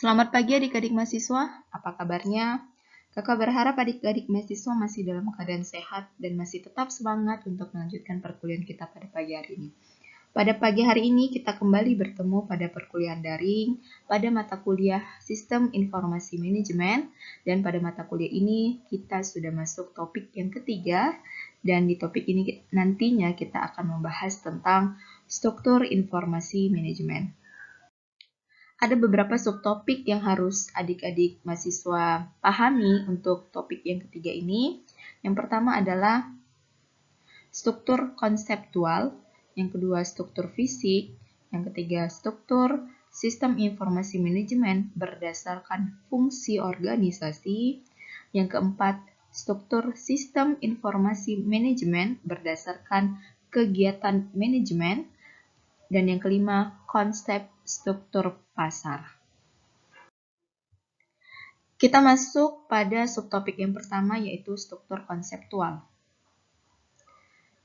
Selamat pagi adik-adik mahasiswa, apa kabarnya? Kakak berharap adik-adik mahasiswa masih dalam keadaan sehat dan masih tetap semangat untuk melanjutkan perkuliahan kita pada pagi hari ini. Pada pagi hari ini kita kembali bertemu pada perkuliahan daring pada mata kuliah Sistem Informasi Manajemen, dan pada mata kuliah ini kita sudah masuk topik yang ketiga, dan di topik ini nantinya kita akan membahas tentang struktur informasi manajemen. Ada beberapa subtopik yang harus adik-adik mahasiswa pahami untuk topik yang ketiga ini. Yang pertama adalah struktur konseptual, yang kedua struktur fisik, yang ketiga struktur sistem informasi manajemen berdasarkan fungsi organisasi, yang keempat struktur sistem informasi manajemen berdasarkan kegiatan manajemen, dan yang kelima konsep struktur pasar. Kita masuk pada subtopik yang pertama, yaitu struktur konseptual.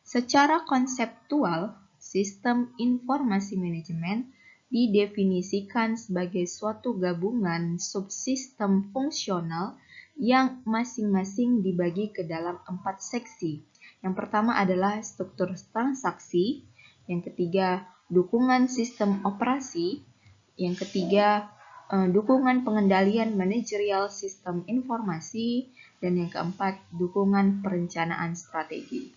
Secara konseptual, sistem informasi manajemen didefinisikan sebagai suatu gabungan subsistem fungsional yang masing-masing dibagi ke dalam 4 seksi. Yang pertama adalah struktur transaksi, yang ketiga dukungan sistem operasi, yang ketiga dukungan pengendalian manajerial sistem informasi, dan yang keempat dukungan perencanaan strategi.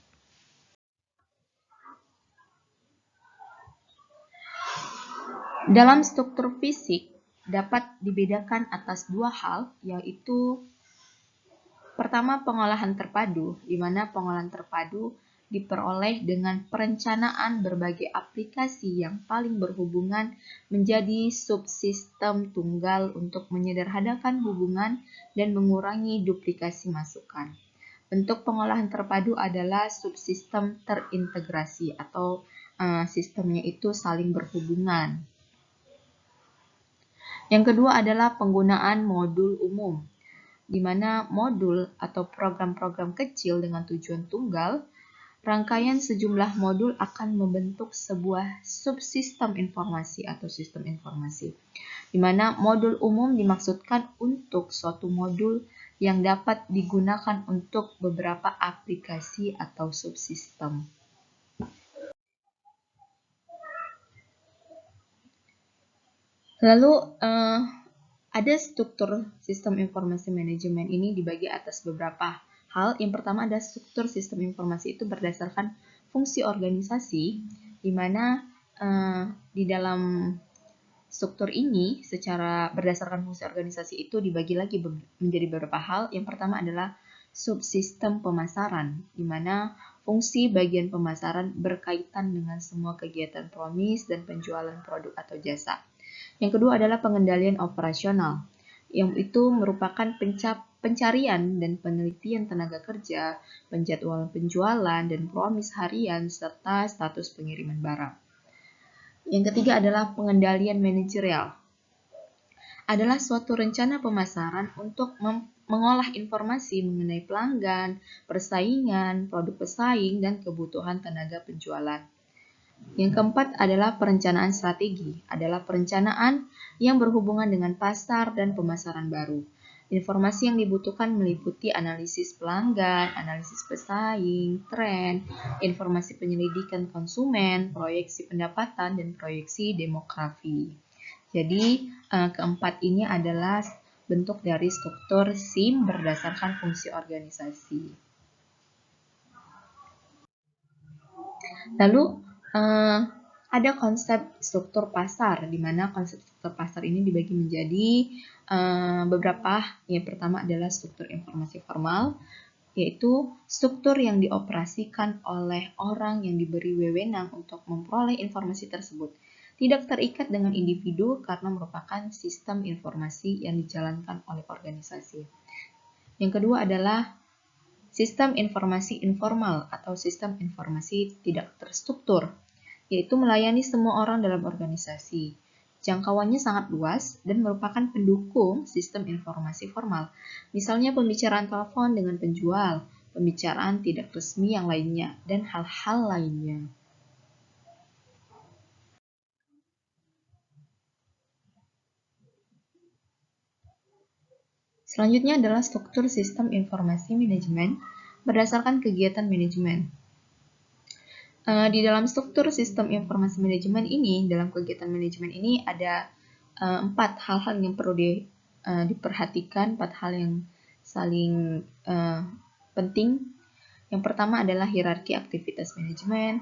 Dalam struktur fisik dapat dibedakan atas dua hal, yaitu pertama pengolahan terpadu, di mana pengolahan terpadu diperoleh dengan perencanaan berbagai aplikasi yang paling berhubungan menjadi subsistem tunggal untuk menyederhanakan hubungan dan mengurangi duplikasi masukan. Bentuk pengolahan terpadu adalah subsistem terintegrasi atau sistemnya itu saling berhubungan. Yang kedua adalah penggunaan modul umum, di mana modul atau program-program kecil dengan tujuan tunggal, rangkaian sejumlah modul akan membentuk sebuah subsistem informasi atau sistem informasi, di mana modul umum dimaksudkan untuk suatu modul yang dapat digunakan untuk beberapa aplikasi atau subsistem. Lalu ada struktur sistem informasi manajemen ini dibagi atas beberapa hal. Yang pertama ada struktur sistem informasi itu berdasarkan fungsi organisasi, di mana di dalam struktur ini secara berdasarkan fungsi organisasi itu dibagi lagi menjadi beberapa hal. Yang pertama adalah subsistem pemasaran, di mana fungsi bagian pemasaran berkaitan dengan semua kegiatan promis dan penjualan produk atau jasa. Yang kedua adalah pengendalian operasional, yang itu merupakan pencarian dan penelitian tenaga kerja, penjadwalan penjualan dan promis harian, serta status pengiriman barang. Yang ketiga adalah pengendalian manajerial. Adalah suatu rencana pemasaran untuk mengolah informasi mengenai pelanggan, persaingan, produk pesaing, dan kebutuhan tenaga penjualan. Yang keempat adalah perencanaan strategi, adalah perencanaan yang berhubungan dengan pasar dan pemasaran baru. Informasi yang dibutuhkan meliputi analisis pelanggan, analisis pesaing, tren, informasi penyelidikan konsumen, proyeksi pendapatan, dan proyeksi demografi. Jadi, keempat ini adalah bentuk dari struktur SIM berdasarkan fungsi organisasi. Lalu, ada konsep struktur pasar, di mana konsep struktur pasar ini dibagi menjadi beberapa. Yang pertama adalah struktur informasi formal, yaitu struktur yang dioperasikan oleh orang yang diberi wewenang untuk memperoleh informasi tersebut, tidak terikat dengan individu karena merupakan sistem informasi yang dijalankan oleh organisasi. Yang kedua adalah sistem informasi informal atau sistem informasi tidak terstruktur, yaitu melayani semua orang dalam organisasi. Jangkauannya sangat luas dan merupakan pendukung sistem informasi formal, misalnya pembicaraan telepon dengan penjual, pembicaraan tidak resmi yang lainnya, dan hal-hal lainnya. Selanjutnya adalah struktur sistem informasi manajemen berdasarkan kegiatan manajemen. Di dalam struktur sistem informasi manajemen ini, dalam kegiatan manajemen ini ada 4 hal-hal yang perlu diperhatikan, 4 hal yang saling penting. Yang pertama adalah hierarki aktivitas manajemen,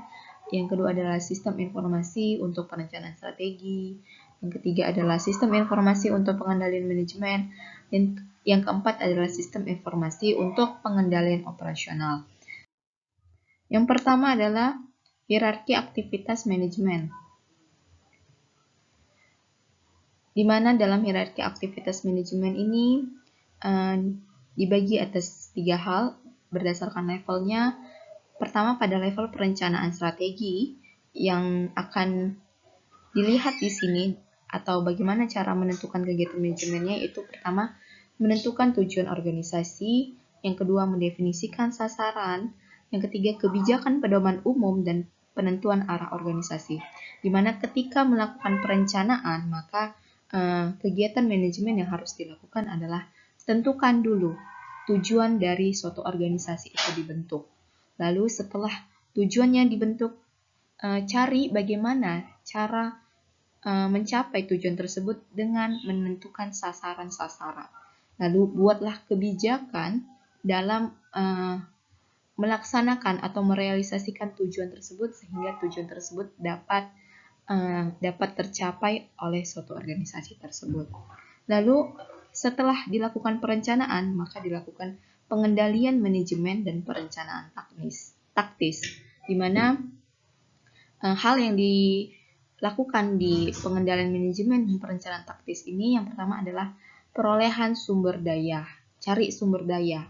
yang kedua adalah sistem informasi untuk perencanaan strategi, yang ketiga adalah sistem informasi untuk pengendalian manajemen, dan yang keempat adalah sistem informasi untuk pengendalian operasional. Yang pertama adalah hierarki aktivitas manajemen, di mana dalam hierarki aktivitas manajemen ini dibagi atas 3 hal berdasarkan levelnya. Pertama, pada level perencanaan strategi yang akan dilihat di sini atau bagaimana cara menentukan kegiatan manajemennya, yaitu pertama menentukan tujuan organisasi, yang kedua mendefinisikan sasaran, yang ketiga kebijakan pedoman umum dan penentuan arah organisasi. Di mana ketika melakukan perencanaan, maka kegiatan manajemen yang harus dilakukan adalah tentukan dulu tujuan dari suatu organisasi itu dibentuk. Lalu setelah tujuannya dibentuk, cari bagaimana cara mencapai tujuan tersebut dengan menentukan sasaran-sasaran. Lalu buatlah kebijakan dalam melaksanakan atau merealisasikan tujuan tersebut sehingga tujuan tersebut dapat tercapai oleh suatu organisasi tersebut. Lalu setelah dilakukan perencanaan, maka dilakukan pengendalian manajemen dan perencanaan taktis, di mana hal yang dilakukan di pengendalian manajemen dan perencanaan taktis ini yang pertama adalah perolehan sumber daya, cari sumber daya,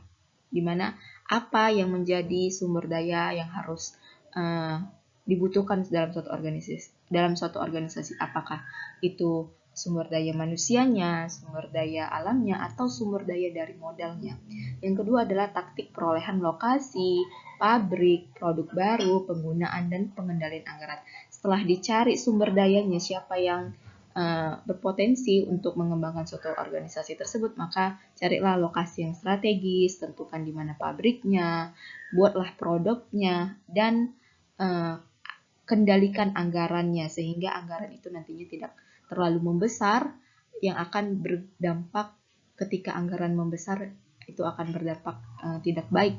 di mana apa yang menjadi sumber daya yang harus dibutuhkan dalam suatu organisasi, apakah itu sumber daya manusianya, sumber daya alamnya, atau sumber daya dari modalnya. Yang kedua adalah taktik perolehan lokasi, pabrik, produk baru, penggunaan, dan pengendalian anggaran. Setelah dicari sumber dayanya, siapa yang berpotensi untuk mengembangkan suatu organisasi tersebut, maka carilah lokasi yang strategis, tentukan di mana pabriknya, buatlah produknya, dan kendalikan anggarannya sehingga anggaran itu nantinya tidak terlalu membesar, yang akan berdampak ketika anggaran membesar itu akan berdampak tidak baik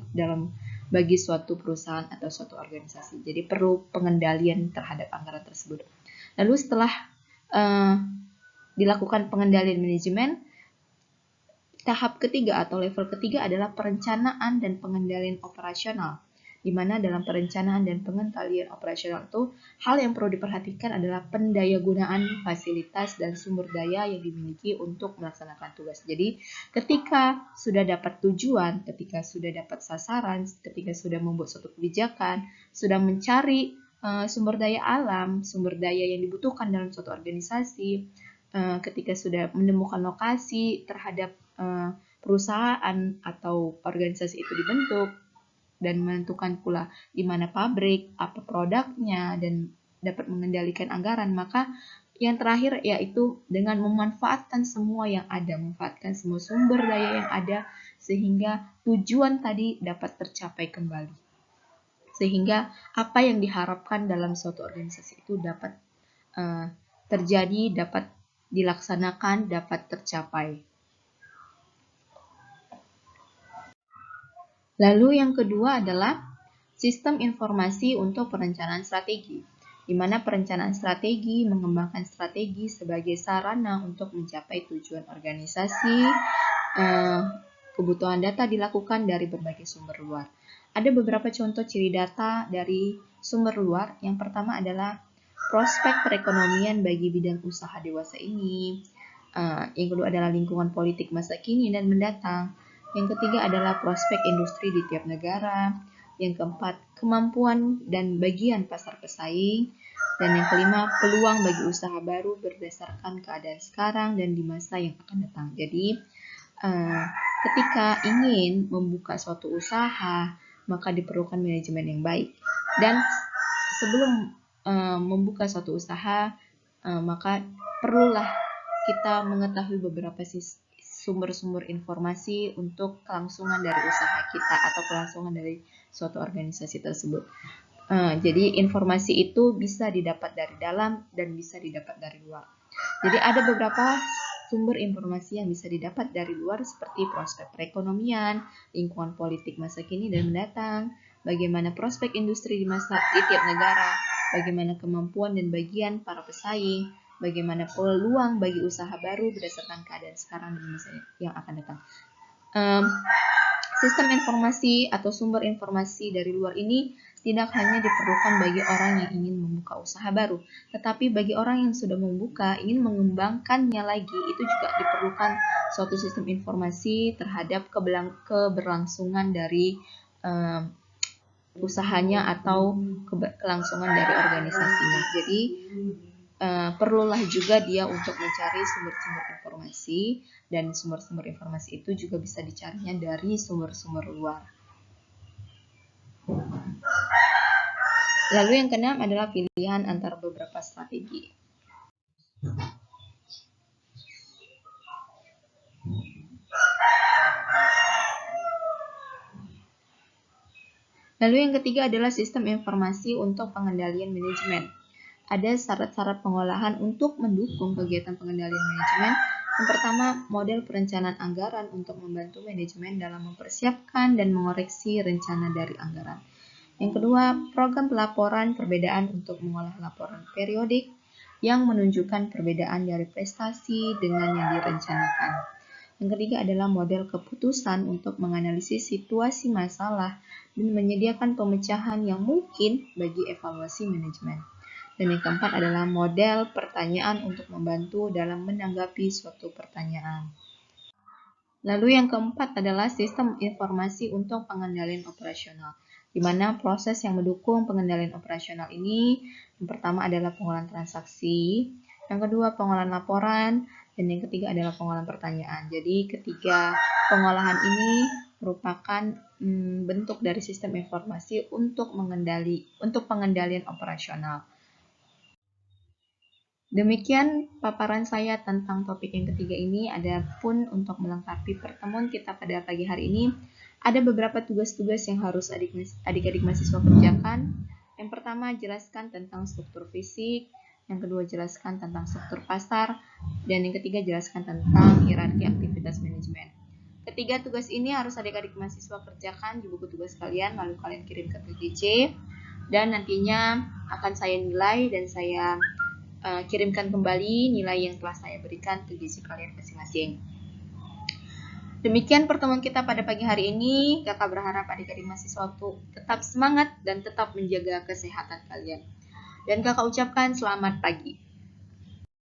bagi suatu perusahaan atau suatu organisasi. Jadi perlu pengendalian terhadap anggaran tersebut. Lalu setelah dilakukan pengendalian manajemen, tahap ketiga atau level ketiga adalah perencanaan dan pengendalian operasional, di mana dalam perencanaan dan pengendalian operasional itu hal yang perlu diperhatikan adalah pendayagunaan fasilitas dan sumber daya yang dimiliki untuk melaksanakan tugas. Jadi ketika sudah dapat tujuan, ketika sudah dapat sasaran, ketika sudah membuat suatu kebijakan, sudah mencari sumber daya alam, sumber daya yang dibutuhkan dalam suatu organisasi, ketika sudah menemukan lokasi terhadap perusahaan atau organisasi itu dibentuk, dan menentukan pula di mana pabrik, apa produknya, dan dapat mengendalikan anggaran, maka yang terakhir yaitu dengan memanfaatkan semua yang ada, memanfaatkan semua sumber daya yang ada sehingga tujuan tadi dapat tercapai kembali. Sehingga apa yang diharapkan dalam suatu organisasi itu dapat terjadi, dapat dilaksanakan, dapat tercapai. Lalu yang kedua adalah sistem informasi untuk perencanaan strategi, di mana perencanaan strategi mengembangkan strategi sebagai sarana untuk mencapai tujuan organisasi. Kebutuhan data dilakukan dari berbagai sumber luar. Ada beberapa contoh ciri data dari sumber luar. Yang pertama adalah prospek perekonomian bagi bidang usaha dewasa ini. Yang kedua adalah lingkungan politik masa kini dan mendatang. Yang ketiga adalah prospek industri di tiap negara. Yang keempat, kemampuan dan bagian pasar pesaing. Dan yang kelima, peluang bagi usaha baru berdasarkan keadaan sekarang dan di masa yang akan datang. Jadi, ketika ingin membuka suatu usaha, maka diperlukan manajemen yang baik. Dan sebelum membuka suatu usaha, maka perlulah kita mengetahui beberapa sumber-sumber informasi untuk kelangsungan dari usaha kita atau kelangsungan dari suatu organisasi tersebut. Jadi informasi itu bisa didapat dari dalam dan bisa didapat dari luar. Jadi ada beberapa sumber informasi yang bisa didapat dari luar seperti prospek perekonomian, lingkungan politik masa kini dan mendatang, bagaimana prospek industri di tiap negara, bagaimana kemampuan dan bagian para pesaing, bagaimana peluang bagi usaha baru berdasarkan keadaan sekarang dan masa yang akan datang. Sistem informasi atau sumber informasi dari luar ini tidak hanya diperlukan bagi orang yang ingin membuka usaha baru, tetapi bagi orang yang sudah membuka, ingin mengembangkannya lagi, itu juga diperlukan suatu sistem informasi terhadap keberlangsungan dari usahanya atau kelangsungan dari organisasinya. Jadi perlulah juga dia untuk mencari sumber-sumber informasi, dan sumber-sumber informasi itu juga bisa dicarinya dari sumber-sumber luar. Lalu yang keenam adalah pilihan antara beberapa strategi. Lalu yang ketiga adalah sistem informasi untuk pengendalian manajemen. Ada syarat-syarat pengolahan untuk mendukung kegiatan pengendalian manajemen. Yang pertama, model perencanaan anggaran untuk membantu manajemen dalam mempersiapkan dan mengoreksi rencana dari anggaran. Yang kedua, program pelaporan perbedaan untuk mengolah laporan periodik yang menunjukkan perbedaan dari prestasi dengan yang direncanakan. Yang ketiga adalah model keputusan untuk menganalisis situasi masalah dan menyediakan pemecahan yang mungkin bagi evaluasi manajemen. Dan yang keempat adalah model pertanyaan untuk membantu dalam menanggapi suatu pertanyaan. Lalu yang keempat adalah sistem informasi untuk pengendalian operasional, di mana proses yang mendukung pengendalian operasional ini yang pertama adalah pengolahan transaksi, yang kedua pengolahan laporan, dan yang ketiga adalah pengolahan pertanyaan. Jadi ketiga pengolahan ini merupakan bentuk dari sistem informasi untuk pengendalian operasional. Demikian paparan saya tentang topik yang ketiga ini. Adapun untuk melengkapi pertemuan kita pada pagi hari ini, ada beberapa tugas-tugas yang harus adik-adik mahasiswa kerjakan. Yang pertama, jelaskan tentang struktur fisik. Yang kedua, jelaskan tentang struktur pasar. Dan yang ketiga, jelaskan tentang hierarki aktivitas manajemen. Ketiga tugas ini harus adik-adik mahasiswa kerjakan di buku tugas kalian, lalu kalian kirim ke PGC. Dan nantinya akan saya nilai dan saya kirimkan kembali nilai yang telah saya berikan ke GC kalian masing-masing. Demikian pertemuan kita pada pagi hari ini. Kakak berharap adik-adik mahasiswa tetap semangat dan tetap menjaga kesehatan kalian. Dan kakak ucapkan selamat pagi.